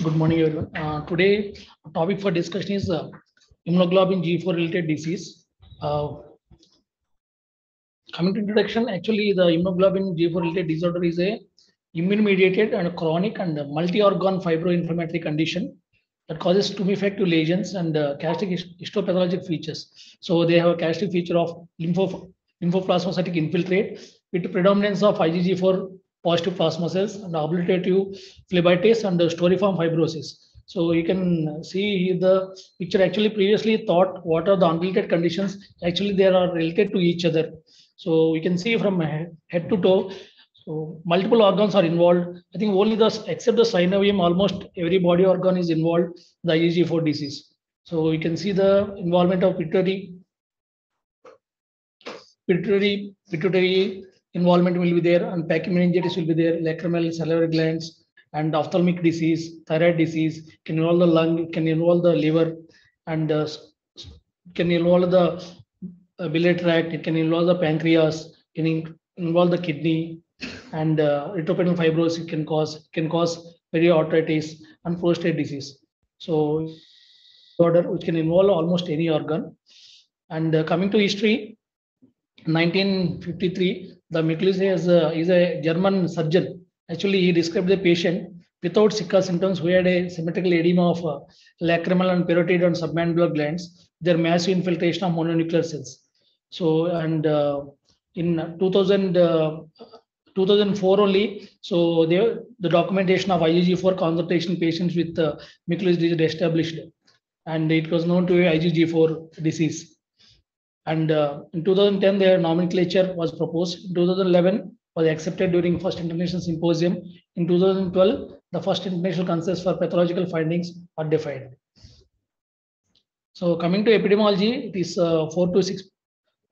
Good morning, everyone. Today, topic for discussion is immunoglobulin G4 related disease. Coming to introduction, actually, the immunoglobulin G4 related disorder is a immune-mediated and chronic and multi-organ fibroinflammatory condition that causes tumefactive lesions and characteristic histopathologic features. So they have a characteristic feature of lymphoplasmacytic infiltrate with predominance of IgG4 positive plasma cells and obliterative phlebitis and storiform fibrosis. So you can see the picture actually previously thought what are the unrelated conditions. Actually, they are related to each other. So we can see from head to toe. So multiple organs are involved. I think only except the synovium, almost every body organ is involved. The IgG4 disease. So you can see the involvement of pituitary involvement will be there, and pachymeningitis will be there, lacrimal salivary glands, and ophthalmic disease, thyroid disease can involve the lung, can involve the liver, and can involve the biliary tract, it can involve the pancreas, can involve the kidney, and retroperitoneal fibrosis can cause periarteritis and prostate disease. So disorder which can involve almost any organ. And coming to history, 1953, the Miklis is a German surgeon. Actually, he described the patient without Zika symptoms who had a symmetrical edema of lacrimal and parotid and submandibular glands. Their massive infiltration of mononuclear cells. So, and in 2004 only, so the documentation of IgG4 concentration patients with Miklis disease established, and it was known to be IgG4 disease. And in 2010, their nomenclature was proposed. In 2011, was accepted during first international symposium. In 2012, the first international consensus for pathological findings are defined. So coming to epidemiology, it is 4 to 6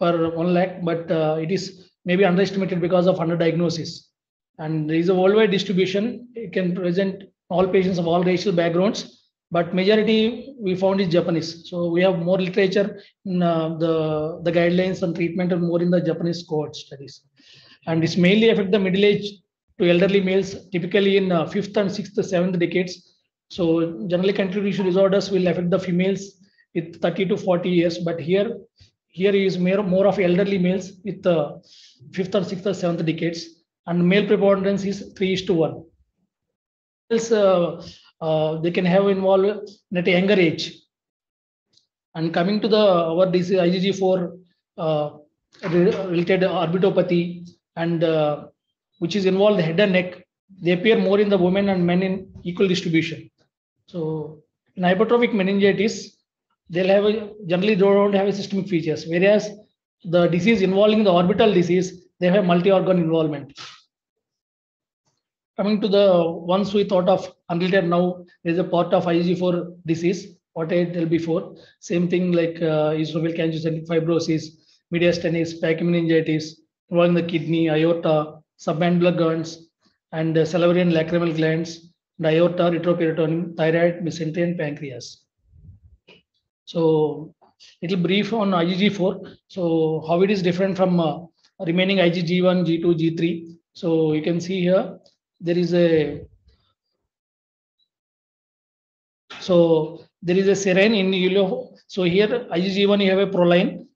per 1 lakh, but it is maybe underestimated because of underdiagnosis. And there is a worldwide distribution. It can present all patients of all racial backgrounds, but majority we found is Japanese. So we have more literature in the guidelines and treatment and more in the Japanese cohort studies. And it's mainly affect the middle age to elderly males, typically in 5th and 6th, 7th decades. So generally contribution disorders will affect the females with 30 to 40 years, but here is more of elderly males with 5th or 6th or 7th decades, and male preponderance is 3:1. They can have involved at a younger age. And coming to our disease, IgG4 related orbitopathy, and which is involved head and neck, they appear more in the women and men in equal distribution. So in hypertrophic meningitis, generally don't have a systemic features, whereas the disease involving the orbital disease, they have multi-organ involvement. Coming to the ones we thought of unrelated, now there is a part of IgG4 disease, what I told before. Same thing like eosinophil cancer, fibrosis, mediastinus, pachymeningitis, involving the kidney, aorta, submandibular glands, and salivary and lacrimal glands, and aorta, retroperitoneum, thyroid, mesentery, and pancreas. So little brief on IgG4. So how it is different from remaining IgG1, G2, G3. So you can see here, there is a serine in yellow. So here IgG1 you have a proline.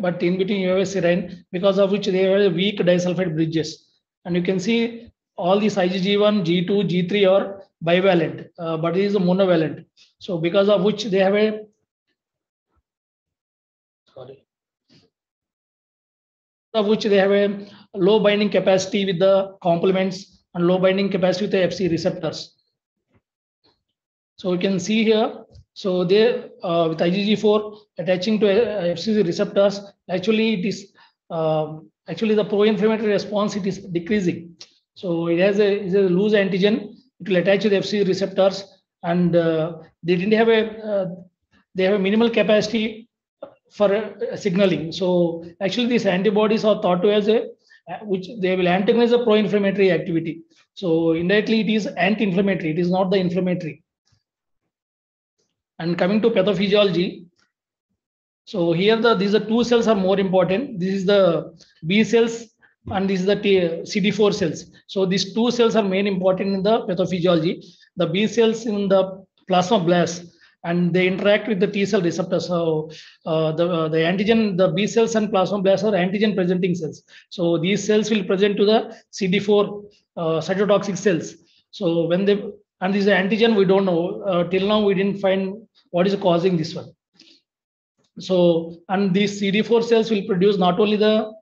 But in between you have a serine, because of which they have weak disulfide bridges. And you can see all these IgG1, G2, G3 are bivalent, but it is a monovalent. So because of which they have a low binding capacity with the complements and low binding capacity with the Fc receptors. So you can see here, so they with IgG4 attaching to Fc receptors, actually it is actually the pro-inflammatory response, it is decreasing. So it has a loose antigen, it will attach to the Fc receptors, and they have a minimal capacity for signaling. So actually these antibodies are thought to as which they will antagonize the pro-inflammatory activity. So indirectly it is anti-inflammatory, it is not the inflammatory. And coming to pathophysiology, so here these two cells are more important. This is the B cells and this is the CD4 cells. So these two cells are main important in the pathophysiology. The B cells in the plasmablasts, and they interact with the T cell receptors. So the antigen, the B cells and plasmablasts are antigen presenting cells. So these cells will present to the CD4 cytotoxic cells. So when they, and this is antigen, we don't know till now, we didn't find what is causing this one. So, and these CD4 cells will produce not only the,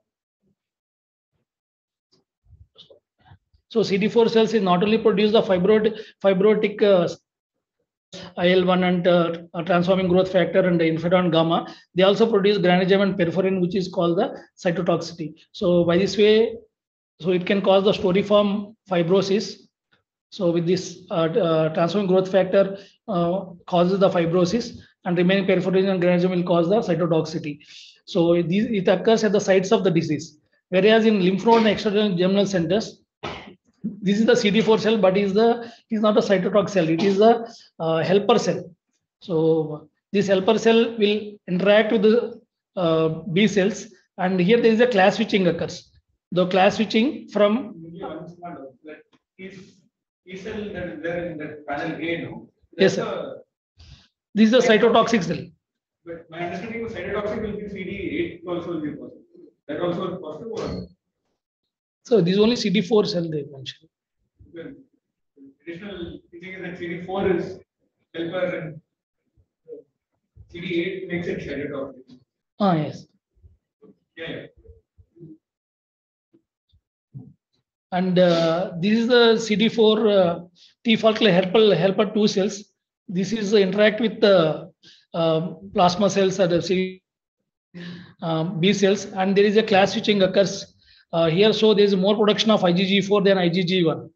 so CD4 cells is not only produce the fibrotic IL-1 and transforming growth factor and the interferon gamma. They also produce granulin and perforin, which is called the cytotoxicity. So by this way, so it can cause the storiform fibrosis. So with this transforming growth factor causes the fibrosis, and remaining perforin and granulin will cause the cytotoxicity. So it occurs at the sites of the disease. Whereas in lymph node and extracellular germinal centers, this is the CD4 cell, but is not a cytotoxic cell. It is a helper cell. So this helper cell will interact with the B cells, and here there is a class switching occurs. The class switching from T cell that is there in that panel A, no? Yes, sir. This is the cytotoxic cell. But my understanding of cytotoxic will be CD8 also will be possible. That also is possible. So this is only CD4 cell they mentioned. The additional thing is that CD4 is helper and CD8 makes it cytotoxic. Ah, yes. Yeah. And this is the CD4 T follicular helper 2 cells. This is interact with the plasma cells or the B cells, and there is a class switching occurs here. So there is more production of IgG4 than IgG1.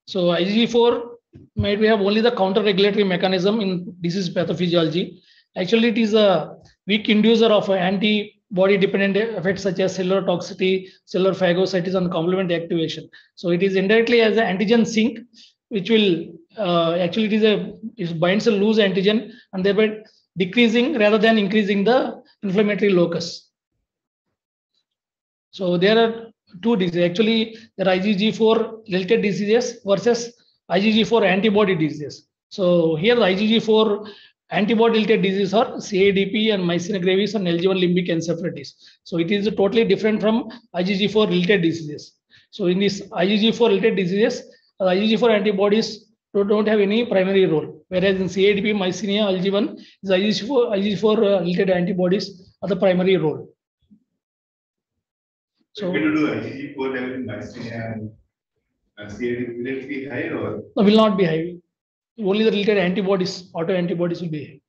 So IgG4 might we have only the counter regulatory mechanism in disease pathophysiology. Actually, it is a weak inducer of antibody dependent effects such as cellular toxicity, cellular phagocytosis, and complement activation. So it is indirectly as an antigen sink, which will actually it binds a loose antigen and thereby decreasing rather than increasing the inflammatory locus. So there are two diseases. Actually, there are IgG4 related diseases versus IgG4 antibody diseases. So here the IgG4 antibody related diseases are CADP and myasthenia gravis and LG1 limbic encephalitis. So it is totally different from IgG4 related diseases. So in this IgG4 related diseases, IgG4 antibodies don't have any primary role, whereas in CADP, myasthenia, LG1 is IgG4 related antibodies are the primary role. So when you do IgG4 level in myasthenia and CADP, will it be high or? No, will not be high. Only the related antibodies, auto antibodies will be high.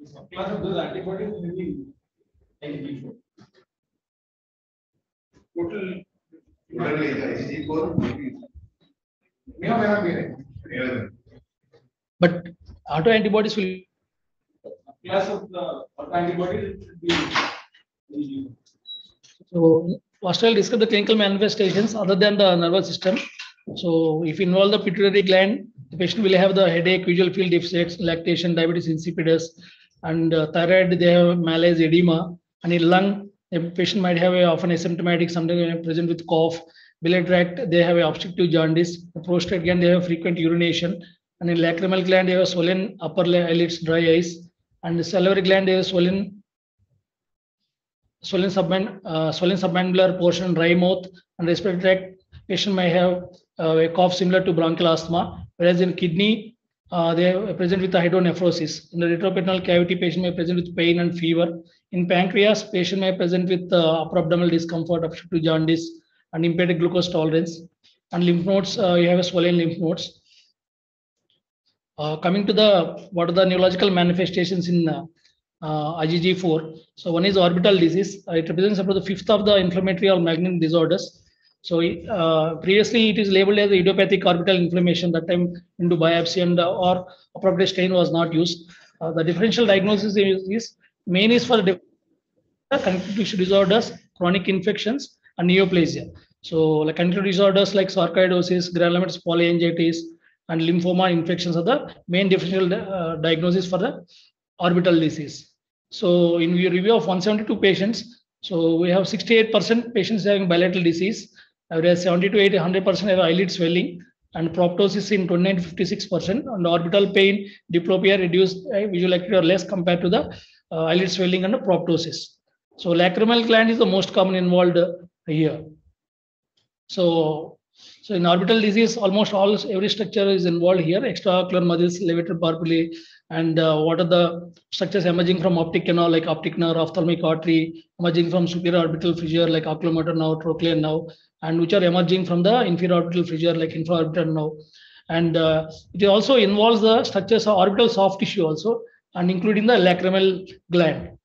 The subclass of those antibodies will be IgG4. Total IgG4 may not be high. But auto antibodies will. Class of the auto antibodies should be IgG4. So first I'll describe the clinical manifestations other than the nervous system. So if involve the pituitary gland, the patient will have the headache, visual field deficits, lactation, diabetes insipidus, and thyroid, they have malaise, edema, and in lung, the patient might have often asymptomatic, sometimes present with cough. Biliary tract, they have a obstructive jaundice. The prostate gland, they have frequent urination, and in lacrimal gland, they have swollen upper eyelids, dry eyes, and the salivary gland, they have swollen submandibular portion, dry mouth, and respiratory tract patient may have a cough similar to bronchial asthma, whereas in kidney they are present with hydronephrosis. In the retroperitoneal cavity, patient may present with pain and fever. In pancreas, patient may present with upper abdominal discomfort, obstructive jaundice, and impaired glucose tolerance. And lymph nodes, you have a swollen lymph nodes. Coming to the what are the neurological manifestations in IgG4. So one is orbital disease. It represents about the fifth of the inflammatory or malignant disorders. So previously it is labeled as idiopathic orbital inflammation. That time into biopsy and or appropriate stain was not used. The differential diagnosis is main is for connective tissue disorders, chronic infections, and neoplasia. So like connective disorders like sarcoidosis, granulomatous polyangiitis, and lymphoma infections are the main differential diagnosis for the orbital disease. So in review of 172 patients, So we have 68% patients having bilateral disease, whereas 70 to 100% have eyelid swelling and proptosis in 29 to 56%, and orbital pain, diplopia, reduced visual acuity or less compared to the eyelid swelling and the proptosis. So lacrimal gland is the most common involved here. So in orbital disease, almost every structure is involved here: extraocular muscles, levator papillae, and what are the structures emerging from optic canal like optic nerve, ophthalmic artery, emerging from superior orbital fissure like oculomotor nerve, trochlear nerve, and which are emerging from the inferior orbital fissure like infraorbital nerve. And it also involves the structures of orbital soft tissue also, and including the lacrimal gland.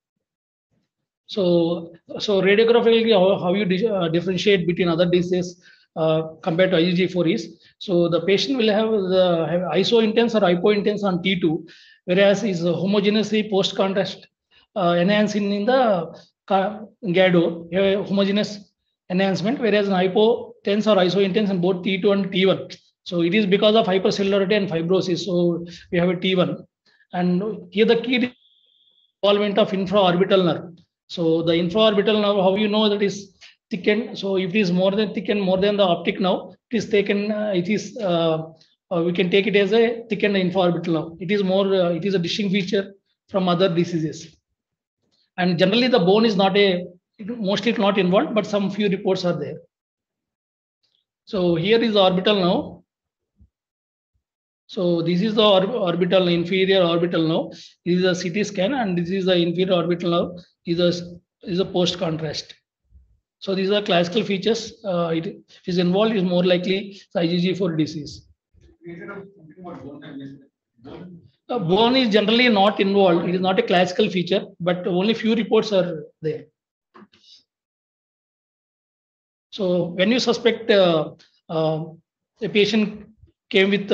So radiographically, how you differentiate between other diseases compared to IgG4 is, so the patient will have iso-intense or hypo-intense on T2, whereas is homogeneously post-contrast enhancing in the GADO, homogeneous enhancement, whereas in hypotense or iso-intense in both T2 and T1. So it is because of hypercellularity and fibrosis. So we have a T1, and here the key involvement of infraorbital nerve. So the infraorbital nerve, how you know that is thickened? So if it is more than the optic nerve, it is taken. We can take it as a thickened infraorbital nerve. It is more. It is a distinct feature from other diseases. And generally, the bone is mostly not involved, but some few reports are there. So here is the orbital nerve. So this is the orbital, inferior orbital nerve. This is a CT scan, and this is the inferior orbital nerve. Is a post contrast. So these are classical features. It is involved is more likely IgG4 disease. Bone is generally not involved. It is not a classical feature, but only few reports are there. So when you suspect a patient came with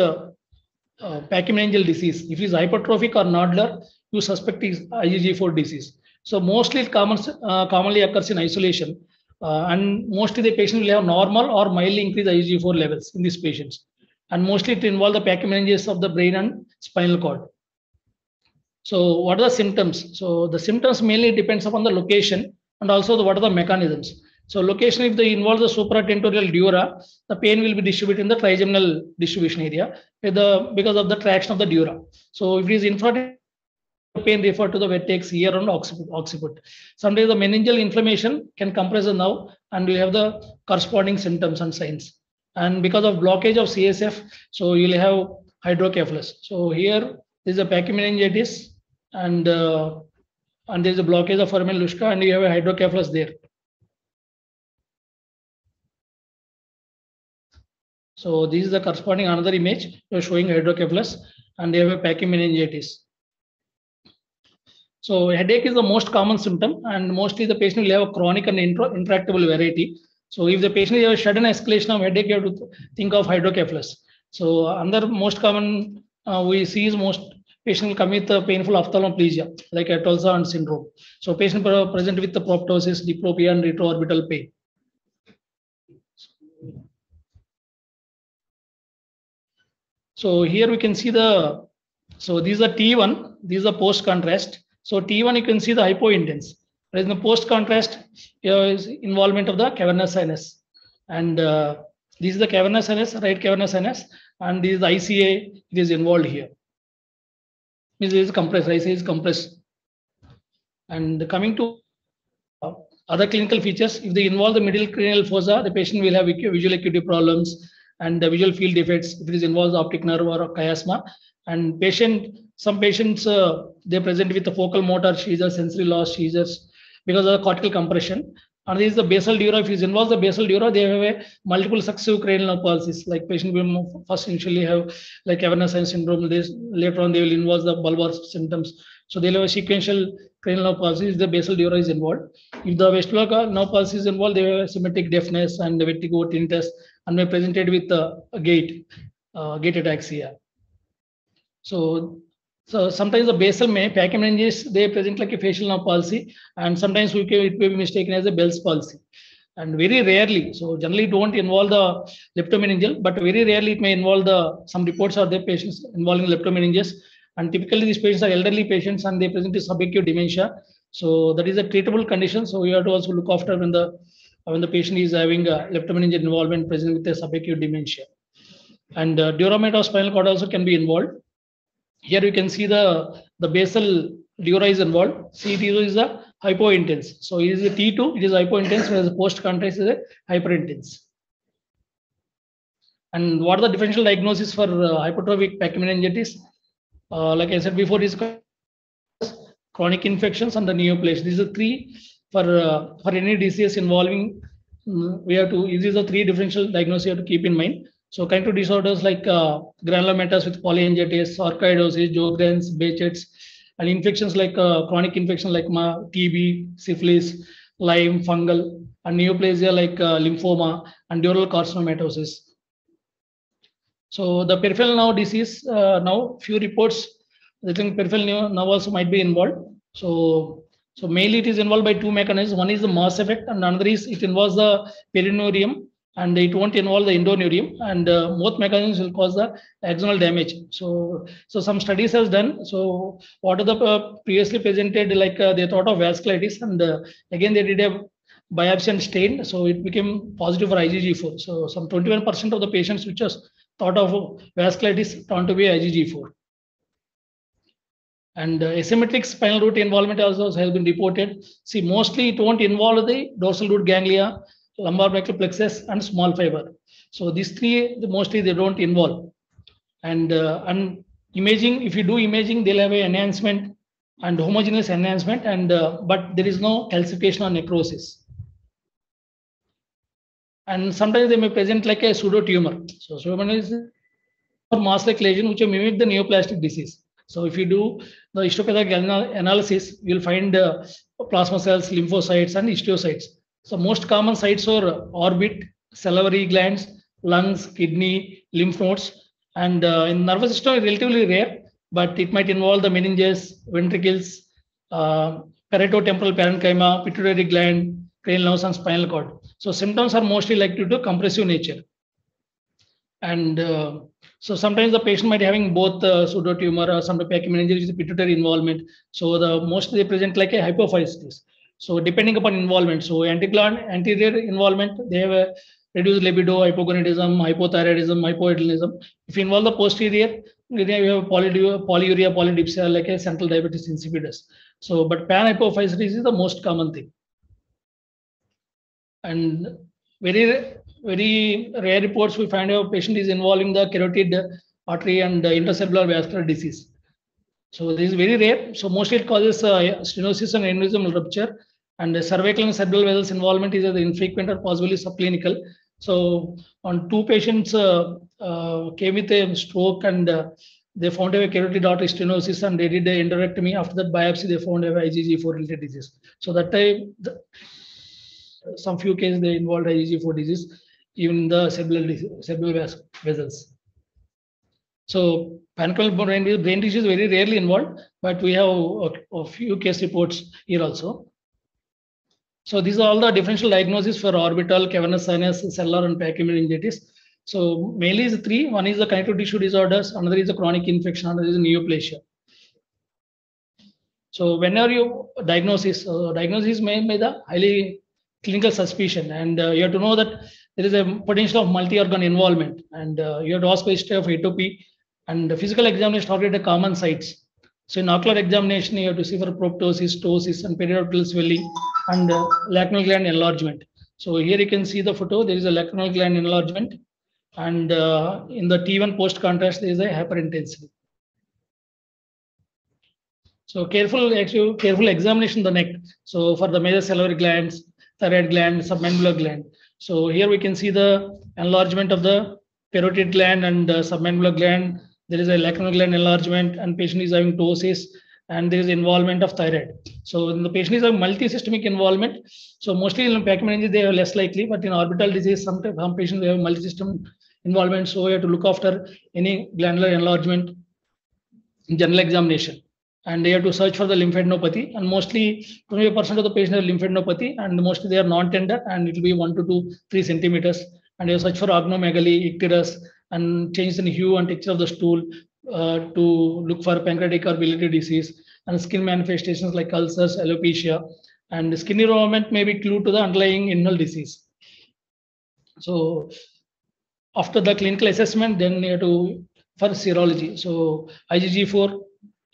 pachymeningeal disease, if it is hypertrophic or nodular, you suspect is IgG4 disease. So mostly it commonly occurs in isolation, and mostly the patient will have normal or mildly increased IgG4 levels in these patients, and mostly it involves the pachymeninges of the brain and spinal cord. So what are the symptoms? So the symptoms mainly depends upon the location and also what are the mechanisms. So location, if they involve the supratentorial dura, the pain will be distributed in the trigeminal distribution area because of the traction of the dura. So if it is infratentorial, pain refer to the vertex here and occiput. Sometimes the meningeal inflammation can compress the nerve, and we have the corresponding symptoms and signs. And because of blockage of CSF, so you'll have hydrocephalus. So here there is a pachymeningitis, and there is a blockage of foramen lusca, and you have a hydrocephalus there. So this is the corresponding another image showing hydrocephalus, and they have a pachymeningitis. So headache is the most common symptom, and mostly the patient will have a chronic and intractable variety. So if the patient has a sudden escalation of headache, you have to think of hydrocephalus. So another most common we see is most patient will come with painful ophthalmoplegia like Tollson's syndrome. So patient present with the proptosis, diplopia, and retroorbital pain. So here we can see so these are T1, these are post contrast. So T1 you can see the hypointense. Whereas in the post contrast, is involvement of the cavernous sinus, and this is the cavernous sinus, right cavernous sinus, and this is the ICA. It is involved here. This is compressed. ICA is compressed. And coming to other clinical features, if they involve the middle cranial fossa, the patient will have visual acuity problems and the visual field defects. If it involves optic nerve or chiasma, and some patients they present with the focal motor seizures, sensory loss seizures because of the cortical compression. And this is the basal dura. If it involves the basal dura, they have a multiple successive cranial nerve palsies. Like patient will first initially have like cavernous sinus syndrome. Later on they will involve the bulbar symptoms. So they'll have a sequential cranial nerve palsy if the basal dura is involved. If the vestibular nerve palsy is involved, they have symmetric deafness and vertigo, tinnitus, and may presented with a gait ataxia. So sometimes the basal pachymeninges, they present like a facial nerve palsy, and sometimes it may be mistaken as a Bell's palsy. And very rarely, so generally don't involve the leptomeningeal, but very rarely it may involve some reports are there patients involving leptomeninges. And typically these patients are elderly patients and they present with subacute dementia. So that is a treatable condition. So you have to also look after when the patient is having leptomeningeal involvement present with a subacute dementia. And duramet of spinal cord also can be involved. Here you can see the basal dura is involved. C0 is a hypointense. So it is a T2, it is hypointense, whereas the post-contrast is a hyperintense. And what are the differential diagnosis for hypertrophic pachymeningitis? Like I said before, is chronic infections and the neoplasia. These are three for any disease involving. We have to. These are three differential diagnoses you have to keep in mind. So connective disorders like granulomatous with polyangiitis, sarcoidosis, Sjogren's, Behçet's, and infections like chronic infection like TB, syphilis, Lyme, fungal, and neoplasia like lymphoma and dural carcinomatosis. So the peripheral nerve disease, now few reports, I think peripheral nerve also might be involved. So mainly it is involved by two mechanisms. One is the mass effect, and another is it involves the perineurium, and it won't involve the endoneurium. And both mechanisms will cause the axonal damage. So some studies has done. So what are the previously presented, like they thought of vasculitis, and again they did a biopsy and stain. So it became positive for IgG4. So some 21% of the patients which was thought of vasculitis turned to be IgG4. And asymmetric spinal root involvement also has been reported. See, mostly it won't involve the dorsal root ganglia, lumbar brachial plexus, and small fiber. So these three, mostly they don't involve. And imaging, if you do imaging, they'll have an enhancement and homogeneous enhancement, and but there is no calcification or necrosis. And sometimes they may present like a pseudo tumor. So tumor is a mass-like lesion which will mimic the neoplastic disease. So if you do the histopathologic analysis, you'll find plasma cells, lymphocytes, and histiocytes. So most common sites are orbit, salivary glands, lungs, kidney, lymph nodes, and in nervous system is relatively rare, but it might involve the meninges, ventricles, parietotemporal parenchyma, pituitary gland, cranial nerves, and spinal cord. So symptoms are mostly likely to compressive nature. And so sometimes the patient might be having both pseudotumor or some pachymeningitis with pituitary involvement. So the mostly they present like a hypophysis. So depending upon involvement, so anterior involvement, they have a reduced libido, hypogonadism, hypothyroidism, hypoadrenalism. If you involve the posterior, we have polyuria, polydipsia, like a central diabetes insipidus. So, but panhypophysis is the most common thing. And very rare reports we find a patient is involving the carotid artery and intracellular vascular disease. So this is very rare. So mostly it causes stenosis and aneurysmal rupture, and cervical and cerebral vessels involvement is infrequent or possibly subclinical. So on two patients came with a stroke, and they found a carotid artery stenosis, and they did the endorectomy. After that biopsy, they found a IgG4 related disease. So that time, some few cases they involved IgG4 disease, even the cerebral vessels. So pancreal brain disease is very rarely involved, but we have a few case reports here also. So these are all the differential diagnoses for orbital, cavernous sinus, cellular, and pachymeningitis. So mainly is three. One is the connective tissue disorders, another is a chronic infection, another is a neoplasia. So whenever you diagnosis made by the highly clinical suspicion, and you have to know that there is a potential of multi-organ involvement, and you have to ask for history of atopy, and the physical examination target the common sites. So in ocular examination, you have to see for proptosis, ptosis, and periorbital swelling, and lacrimal gland enlargement. So here you can see the photo. There is a lacrimal gland enlargement, and in the T1 post contrast, there is a hyperintensity. So careful examination of the neck. So for the major salivary glands, thyroid gland, submandibular gland. So here we can see the enlargement of the parotid gland and submandibular gland. There is a lacrimal gland enlargement, and patient is having ptosis, and there is involvement of thyroid. So in the patient is a multisystemic involvement. So mostly in pachymeningitis they are less likely, but in orbital disease, some patients they have multisystem involvement. So we have to look after any glandular enlargement in general examination. And they have to search for the lymphadenopathy, and mostly 20% of the patients have lymphadenopathy, and mostly they are non-tender, and it will be 1 to 3 centimeters. And they search for ognomegaly, icterus, and change in hue and texture of the stool to look for pancreatic or biliary disease. and skin manifestations like ulcers, alopecia, and skin involvement may be clue to the underlying internal disease. So after the clinical assessment, then you have to for serology. So IgG4,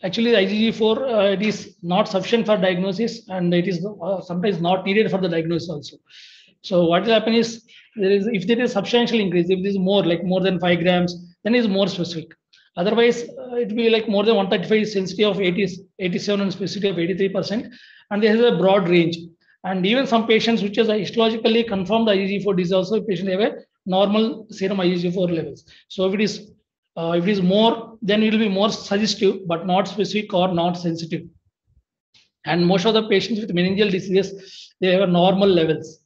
actually IgG4 it is not sufficient for diagnosis, and it is sometimes not needed for the diagnosis also. So what will happen is if there is substantial increase, if it is more than 5 grams, then it is more specific. Otherwise, it will be like more than 135 sensitivity of 87 and specificity of 83%, and there is a broad range. And even some patients which is histologically confirmed IgG4 disease also patient have a normal serum IgG4 levels. So if it is more, then it will be more suggestive, but not specific or not sensitive. And most of the patients with meningeal diseases, they have normal levels.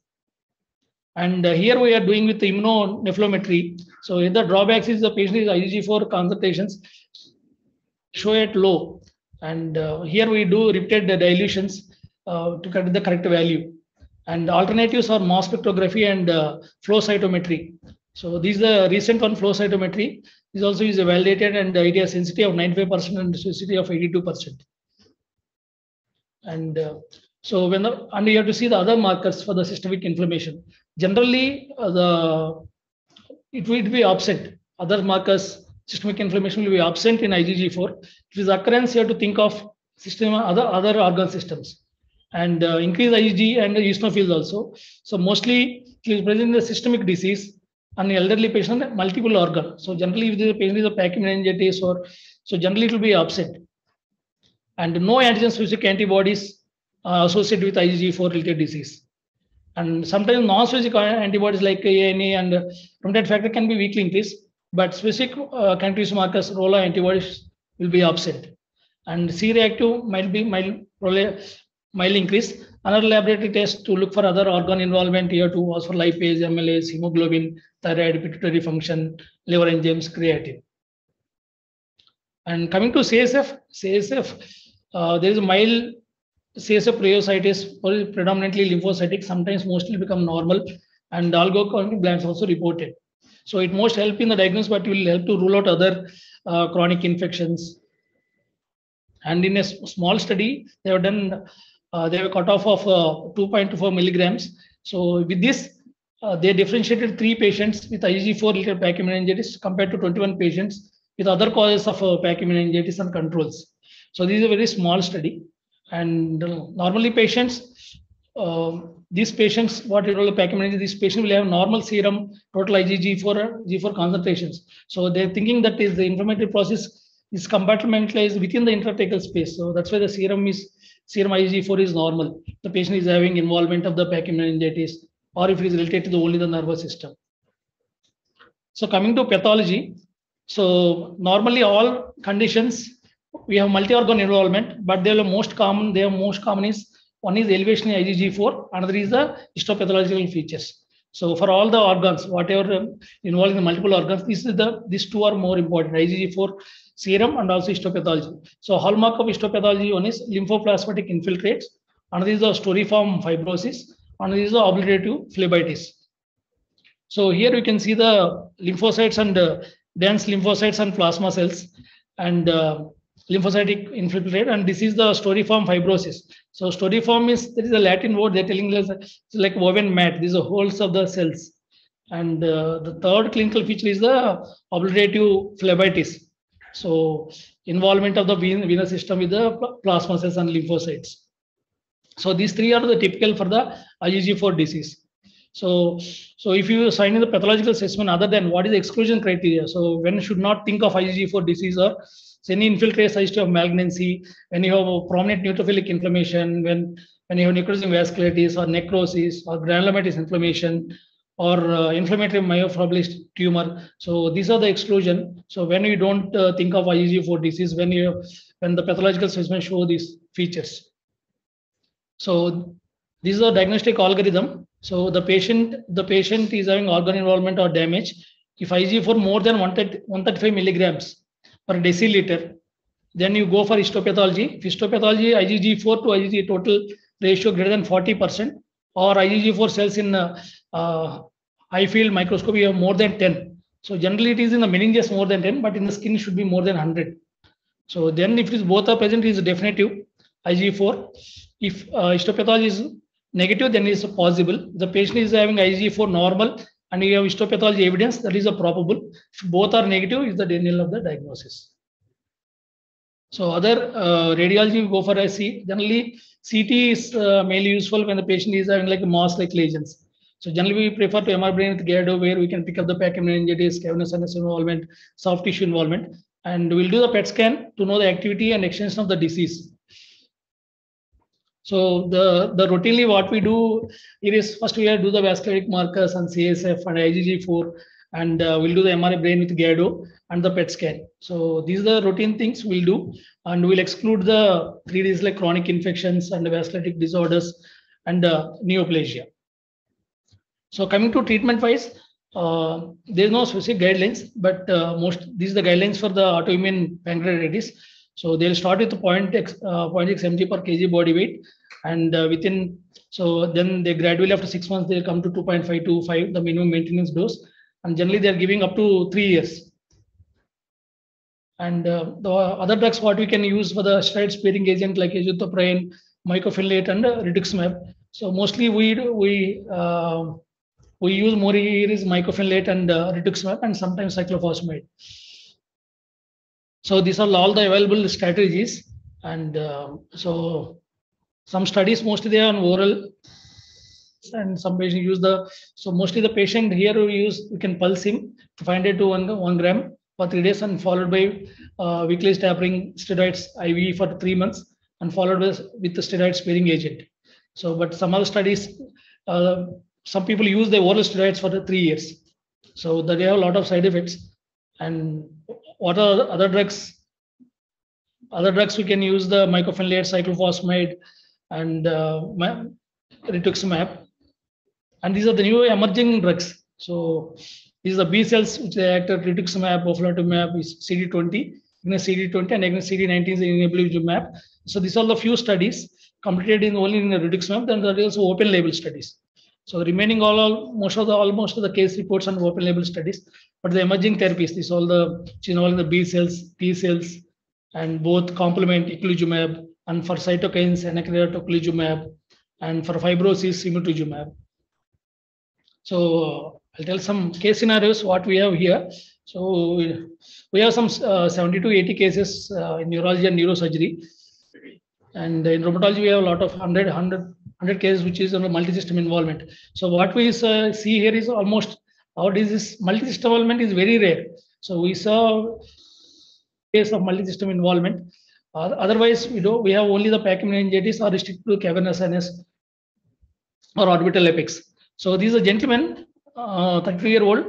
And here we are doing with the immunonephrometry. So the drawbacks is the patient is IgG4 concentrations show at low, and here we do repeated dilutions to get the correct value. And alternatives are mass spectrography and flow cytometry. So this is the recent one, flow cytometry. This also is validated, and it has sensitivity of 95% and specificity of 82%. And so and you have to see the other markers for the systemic inflammation. Generally, it will be absent. Other markers, systemic inflammation will be absent in IgG4. If it is occurrence, you have to think of other organ systems, and increase IgG and eosinophils also. So mostly it is present in the systemic disease and elderly patient, multiple organ. So generally, if the patient is a pachymeningitis so generally it will be absent. And no antigen-specific antibodies associated with IgG4 related disease. And sometimes non-specific antibodies like ANA and rheumatoid factor can be weakly increased, but specific characteristic markers, ROLA antibodies will be absent. And C-reactive might be mild increase. Another laboratory test to look for other organ involvement here to phospholipase, amylase, hemoglobin, thyroid, pituitary function, liver enzymes, creatine. And coming to CSF, there is a mild CSF phagocytis, predominantly lymphocytic, sometimes mostly become normal, and oligochondroblastoma also reported. So it most help in the diagnosis, but will help to rule out other chronic infections. And in a small study, they have done, they have a cutoff of 2.24 milligrams. So with this, they differentiated 3 patients with IgG4 related pachymeningitis compared to 21 patients with other causes of pachymeningitis and controls. So this is a very small study. And normally patients, these patients, what you call pachymeningitis, this patient will have normal serum total IgG4 concentrations. So they're thinking that is the inflammatory process is compartmentalized within the intrathecal space. So that's why the serum IgG4 is normal. The patient is having involvement of the pachymeningitis, or if it is related to only the nervous system. So coming to pathology, so normally all conditions we have multi-organ involvement, but they are most common. Is one is elevation in IgG4, another is the histopathological features. So for all the organs, whatever involving the multiple organs, these two are more important: IgG4 serum and also histopathology. So hallmark of histopathology, one is lymphoplasmatic infiltrates, another is the storiform fibrosis, another is the obliterative phlebitis. So here we can see the lymphocytes and dense lymphocytes and plasma cells and lymphocytic infiltrate, and this is the storiform fibrosis. So storiform there is a Latin word they're telling us it's like woven mat. These are holes of the cells. And the third clinical feature is the obliterative phlebitis. So involvement of the venous system with the plasma cells and lymphocytes. So these 3 are the typical for the IgG4 disease. So if you sign in the pathological assessment, other than what is the exclusion criteria, so when you should not think of IgG4 disease or any infiltrate suggestive of malignancy, when you have a prominent neutrophilic inflammation, when you have necrosing vasculitis or necrosis or granulomatous inflammation or inflammatory myofibrillary tumor. So these are the exclusion. So when you don't think of IgG4 disease, when the pathological assessment show these features. So this is a diagnostic algorithm. So the patient is having organ involvement or damage. If IgG4 more than 135 milligrams per deciliter, then you go for histopathology. If histopathology, IgG4 to IgG total ratio greater than 40%, or IgG4 cells in high field microscopy have more than 10. So generally it is in the meninges more than 10, but in the skin it should be more than 100. So then if it is both are present, it is definitive IgG4. If histopathology is negative, then it is possible. The patient is having IgG4 normal and you have histopathology evidence, that is a probable. If both are negative, is the denial of the diagnosis. So other radiology, we go for a C. Generally, CT is mainly useful when the patient is having like moss-like lesions. So generally, we prefer to MR brain with Gerdo, where we can pick up the pachymeningitis, meningitis, cavernous sinus involvement, soft tissue involvement, and we'll do the PET scan to know the activity and extension of the disease. So the routinely what we do here is first we do the vascular markers and CSF and IgG4, and we'll do the MRI brain with Gerdo and the PET scan. So these are the routine things we'll do, and we'll exclude the 3Ds like chronic infections and vascular disorders and neoplasia. So coming to treatment wise, there is no specific guidelines, but these are the guidelines for the autoimmune pancreatitis. So they'll start with 0.6 mg per kg body weight, and then they gradually after 6 months they'll come to 2.5 to 5, the minimum maintenance dose, and generally they're giving up to 3 years. And the other drugs what we can use for the steroid sparing agent like azathioprine, mycophenolate, and rituximab. So mostly we use more here is mycophenolate and rituximab and sometimes cyclophosphamide. So these are all the available strategies, and so some studies mostly they are on oral, and some patients use so mostly the patient here we can pulse him to 500 to 1 gram for 3 days, and followed by weekly tapering steroids IV for 3 months, and followed with the steroid sparing agent. So, but some other studies, some people use the oral steroids for 3 years, so that they have a lot of side effects. And what are other drugs? Other drugs we can use the mycophenolate, cyclophosphamide, and rituximab. And these are the new emerging drugs. So these are B cells which they act at rituximab, ofatumumab is CD20, against CD20, and against CD19 is inebilizumab. So these are the few studies completed only in the rituximab, then there are also open label studies. So remaining almost of the case reports and open label studies, but the emerging therapies, these all the B cells, T cells, and both complement eculizumab, and for cytokines, tocilizumab, and for fibrosis, simutuzumab. So I'll tell some case scenarios what we have here. So we have some 70 to 80 cases in neurology and neurosurgery, and in rheumatology we have a lot of 100 cases which is on a multi-system involvement. So what we see here is almost our disease multi-system involvement is very rare. So we saw case of multi-system involvement. Otherwise, we have only the pachymeningitis or restricted to cavernous sinus or orbital apex. So these are gentlemen, 33-year-old,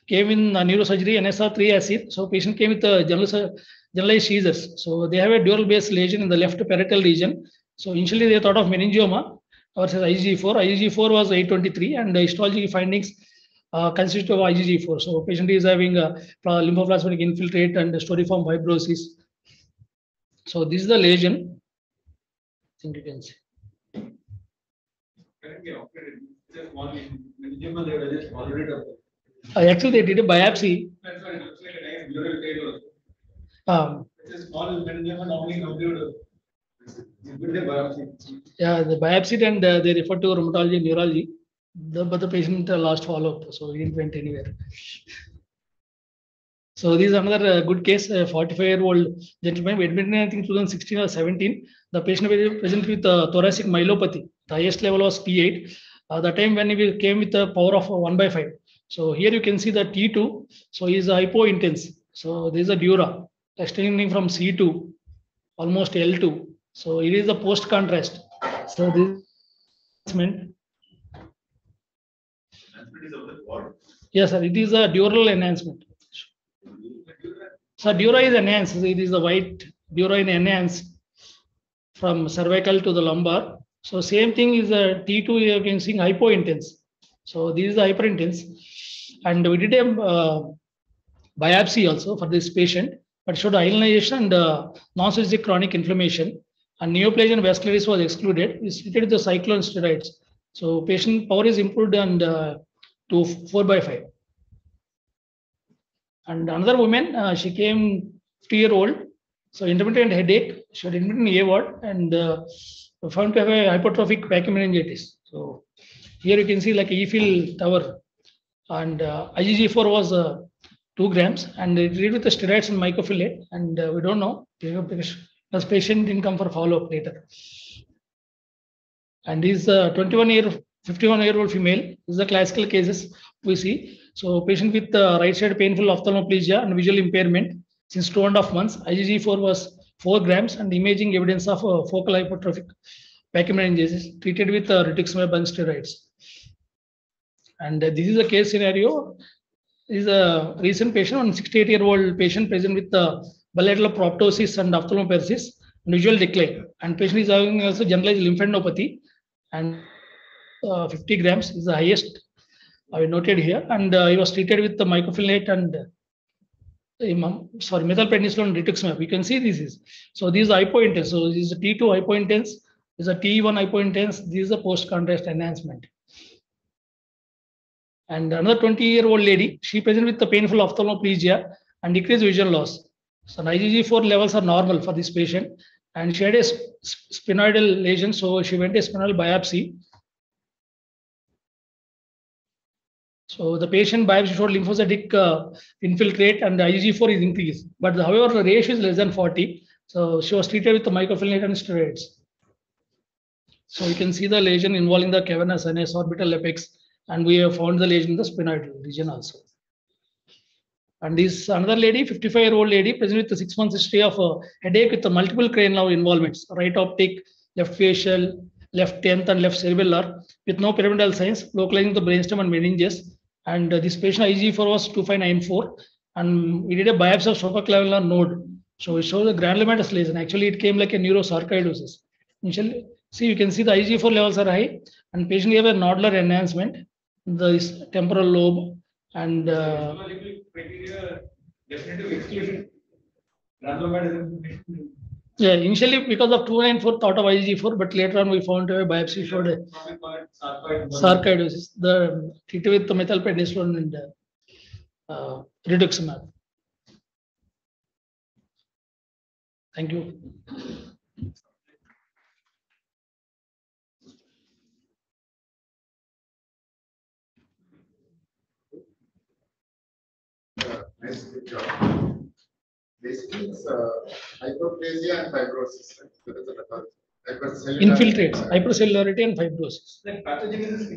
came in neurosurgery, NSR3 acid. So patient came with generalized seizures. So they have a dual base lesion in the left parietal region. So initially they thought of meningioma versus IgG4. IgG4 was 823, and the histology findings consist of IgG4. So patient is having lymphoplasmatic infiltrate and storiform fibrosis. So this is the lesion. I think you can see. Actually, they did a biopsy. That's why it looks like a nice mural tail. It's a small meningioma, normally yeah, the biopsy, and they refer to rheumatology and neurology, but the patient lost follow-up, so he didn't went anywhere. So this is another good case, a 45-year-old gentleman, we admitted I think 2016 or 17. The patient was present with thoracic myelopathy. The highest level was T8. The time when he came with a power of 1/5. So here you can see the T2. So he is hypointense. So this is a dura extending from C2 almost L2. So it is a post contrast. So this meant. Yes, sir. It is a dural enhancement. So dura is enhanced. It is the white dura is enhanced from cervical to the lumbar. So same thing is a T2. You can see hypointense. So this is the hyperintense, and we did a biopsy also for this patient, but showed ionization and non-specific chronic inflammation. And neoplasia and vasculitis was excluded. We treated with the cyclone steroids. So patient power is improved and to 4/5. And another woman, she came 50-year-old. So intermittent headache, she had intermittent A ward, and found to have a hypertrophic pachymeningitis. So here you can see like Eiffel Tower, and IgG4 was 2 grams, and they treated with the steroids and mycophenolate, and we don't know because this patient didn't come for follow-up later. And these 51-year-old female. This is the classical cases we see. So patient with right side painful ophthalmoplegia and visual impairment since 2.5 months. IgG4 was 4 grams, and imaging evidence of focal hypertrophic pachymeningitis treated with rituximab and steroids. And this is a case scenario. This is a recent patient, one 68-year-old patient present with bilateral proptosis and ophthalmoplegia and visual decline. And patient is having also generalized lymphadenopathy, and 50 grams is the highest I noted here. And he was treated with the mycophenolate and methylprednisolone and rituximab. You can see this is. So these are hypointense. So this is a T2 hypointense. This is a T1 hypointense. This is a post-contrast enhancement. And another 20-year-old lady, she present with the painful ophthalmoplegia and decreased vision loss. So IgG4 levels are normal for this patient, and she had a sphenoidal lesion, so she went a sphenoidal biopsy. So the patient biopsy showed lymphocytic infiltrate, and the IgG4 is increased. But however, the ratio is less than 40. So she was treated with the mycophenolate and steroids. So you can see the lesion involving the cavernous sinus orbital apex, and we have found the lesion in the sphenoidal region also. And this another lady, 55-year-old lady, present with a 6 months history of headache with the multiple cranial involvements, right optic, left facial, left 10th, and left cerebellar, with no pyramidal signs, localizing the brainstem and meninges. And this patient IgG4 was 2594, and we did a biopsy of supraclavicular node. So it shows a granulomatous lesion. Actually, it came like a neurosarcoidosis. Initially, see, you can see the IgG4 levels are high, and patient gave a nodular enhancement in the temporal lobe, and criteria definitive exclusion. yeah, initially because of 294 thought of IgG4, but later on we found a biopsy showed a sarcoidosis. The treated with the methylprednisolone and rituximab. Thank you. Nice, good job. Basically, it's hyperplasia and fibrosis. Right? Infiltrates, hypercellularity and fibrosis. Like pathogenesis